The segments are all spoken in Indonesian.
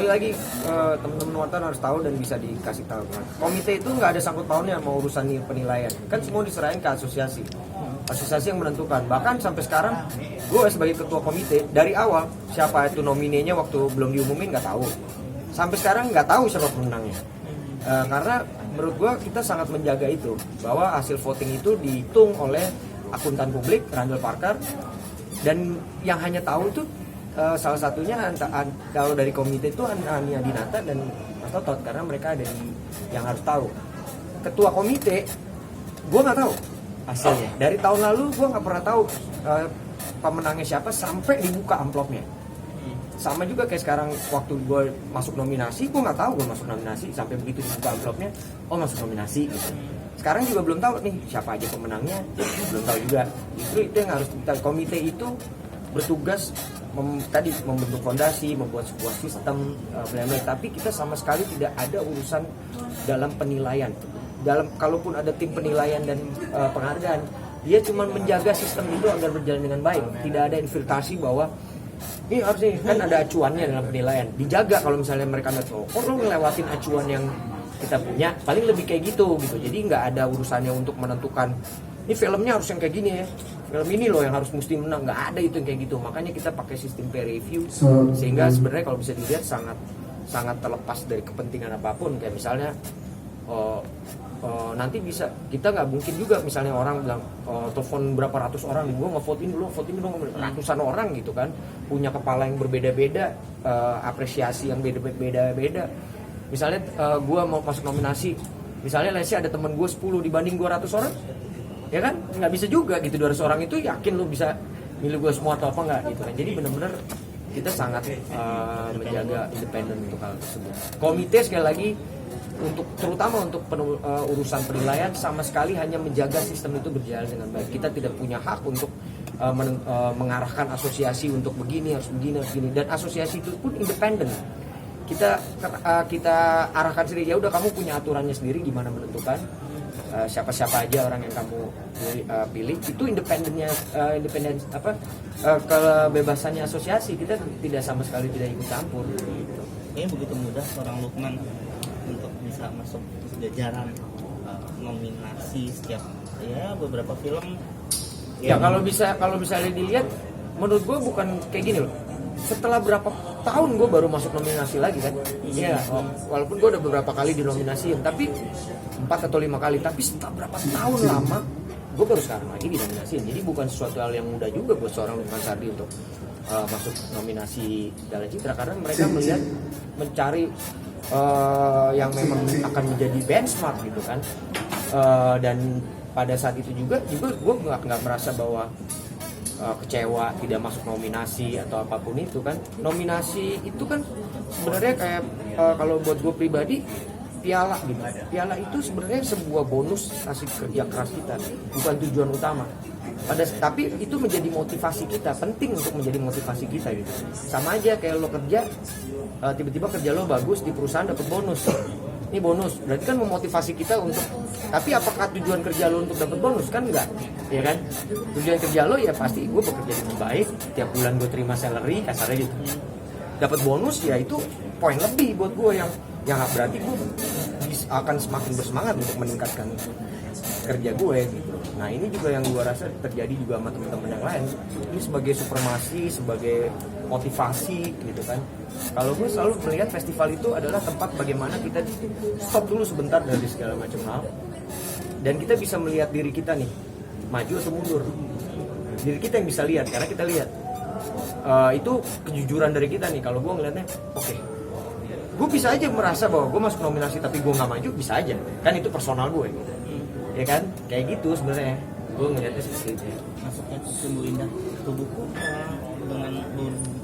sekali lagi teman-teman wartawan harus tahu dan bisa dikasih tahu. Komite itu nggak ada sangkut pautnya mau urusan penilaian, kan semua diserahin ke asosiasi yang menentukan. Bahkan sampai sekarang gue sebagai ketua komite dari awal siapa itu nominenya waktu belum diumumin nggak tahu, sampai sekarang nggak tahu siapa pemenangnya. Karena menurut gue kita sangat menjaga itu, bahwa hasil voting itu dihitung oleh akuntan publik Randall Parker, dan yang hanya tahu itu salah satunya kalau dari komite itu Ania Dinata dan Mas Totot, karena mereka ada yang harus tahu. Ketua komite gue nggak tahu hasilnya. Dari tahun lalu gue nggak pernah tahu pemenangnya siapa sampai dibuka amplopnya. Sama juga kayak sekarang waktu gue masuk nominasi, gue nggak tahu gue masuk nominasi sampai begitu dibuka amplopnya, oh masuk nominasi gitu. Sekarang juga belum tahu nih siapa aja pemenangnya, belum tahu juga. Justru itu yang harus kita, komite itu bertugas tadi membentuk fondasi, membuat sebuah sistem tapi kita sama sekali tidak ada urusan dalam penilaian. Kalaupun ada tim penilaian dan penghargaan, dia cuma menjaga sistem itu agar berjalan dengan baik. Tidak ada infiltrasi bahwa ini harusnya kan ada acuannya dalam penilaian. Dijaga kalau misalnya mereka nggak tahu, lo ngelewatin acuan yang kita punya, paling lebih kayak gitu. Jadi nggak ada urusannya untuk menentukan ini filmnya harus yang kayak gini ya, film ini loh yang harus mesti menang, nggak ada itu yang kayak gitu. Makanya kita pakai sistem peer review, sehingga sebenarnya kalau bisa dilihat sangat terlepas dari kepentingan apapun. Kayak misalnya nanti bisa, kita nggak mungkin juga misalnya orang bilang telepon berapa ratus orang, gue ngevote ini dong, ratusan orang gitu kan, punya kepala yang berbeda-beda, apresiasi yang beda-beda. Misalnya gue mau masuk nominasi, misalnya let's say ada temen gue 10 dibanding 200 orang, ya kan nggak bisa juga gitu. 200 orang itu yakin lu bisa milih gue semua atau apa nggak gitu kan. Jadi benar-benar kita sangat menjaga independen untuk hal tersebut. Komite sekali lagi terutama untuk urusan penilaian sama sekali hanya menjaga sistem itu berjalan dengan baik. Kita tidak punya hak untuk mengarahkan asosiasi untuk begini harus begini, dan asosiasi itu pun independen. Kita arahkan sendiri, ya udah kamu punya aturannya sendiri gimana menentukan siapa aja orang yang kamu pilih. Itu kebebasannya asosiasi, kita tidak sama sekali tidak ikut campur gitu. Ini begitu mudah seorang Lukman untuk bisa masuk jajaran nominasi setiap beberapa film. Ya kalau misalnya dilihat, menurut gue bukan kayak gini loh. Setelah berapa tahun gue baru masuk nominasi lagi kan? Iya. Walaupun gue udah beberapa kali dinominasiin, tapi 4 atau 5 kali. Tapi setelah berapa tahun lama, gue baru sekarang lagi dinominasiin. Jadi bukan sesuatu hal yang mudah juga buat seorang Lukman Sardi untuk masuk nominasi Piala Citra, karena mereka melihat mencari yang memang akan menjadi benchmark gitu kan. Dan pada saat itu juga gue nggak merasa bahwa kecewa tidak masuk nominasi atau apapun itu kan. Nominasi itu kan sebenarnya kayak kalau buat gue pribadi piala gitu. Piala itu sebenarnya sebuah bonus hasil kerja keras kita, bukan tujuan utama. Tapi itu menjadi motivasi kita, penting untuk menjadi motivasi kita gitu. Sama aja kayak lo kerja, tiba-tiba kerja lo bagus di perusahaan dapat bonus. Ini bonus, berarti kan memotivasi kita untuk. Tapi apakah tujuan kerja lo untuk dapat bonus? Kan enggak, ya kan? Tujuan kerja lo ya pasti gue bekerja dengan baik, tiap bulan gue terima salary, kasarnya gitu. Dapat bonus ya itu poin lebih buat gue yang berarti gue akan semakin bersemangat untuk meningkatkan kerja gue gitu. Nah ini juga yang gue rasa terjadi juga sama teman-teman yang lain. Ini sebagai supremasi, sebagai motivasi gitu kan. Kalau gue selalu melihat festival itu adalah tempat bagaimana kita stop dulu sebentar dari segala macam hal, dan kita bisa melihat diri kita nih maju atau mundur. Diri kita yang bisa lihat, karena kita lihat itu kejujuran dari kita nih. Kalau gue ngeliatnya oke, gue bisa aja merasa bahwa gue masuk nominasi tapi gue nggak maju, bisa aja kan, itu personal gue gitu. Ya kan, kayak gitu sebenarnya gue ngeliatnya seperti itu. Masuknya ke Sumbu Indah itu buku dengan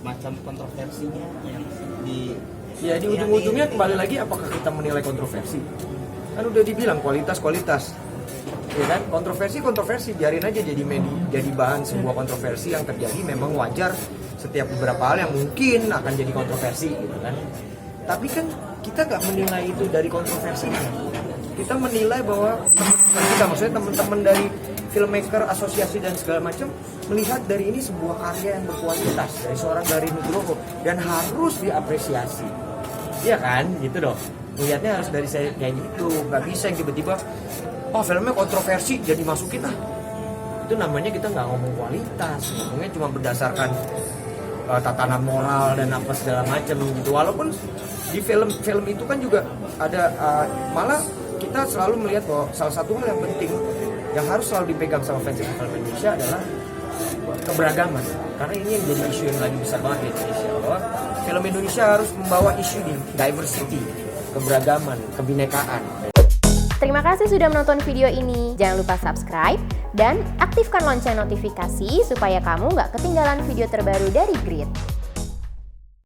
macam kontroversinya yang di ujung-ujungnya kembali lagi, apakah kita menilai kontroversi? Kan udah dibilang kualitas, ya kan, kontroversi biarin aja jadi bahan sebuah kontroversi yang terjadi. Memang wajar setiap beberapa hal yang mungkin akan jadi kontroversi gitu kan. Tapi kan kita nggak menilai itu dari kontroversinya. Kita menilai bahwa teman-teman dari filmmaker, asosiasi dan segala macam melihat dari ini sebuah karya yang berkualitas dari seorang Garin Nugroho dan harus diapresiasi. Iya kan, gitu dong. Lihatnya harus dari saya kayak gitu, nggak bisa yang tiba-tiba, oh filmnya kontroversi jadi masukin ah. Itu namanya kita nggak ngomong kualitas, ngomongnya cuma berdasarkan tatanan moral dan apa segala macam gitu. Walaupun di film itu kan juga ada malah kita selalu melihat bahwa salah satu hal yang penting yang harus selalu dipegang sama festival film Indonesia adalah keberagaman. Karena ini yang jadi isu yang lagi besar banget di Indonesia, bahwa film Indonesia harus membawa isu di diversity, keberagaman, kebinekaan. Terima kasih sudah menonton video ini. Jangan lupa subscribe dan aktifkan lonceng notifikasi supaya kamu nggak ketinggalan video terbaru dari Grit.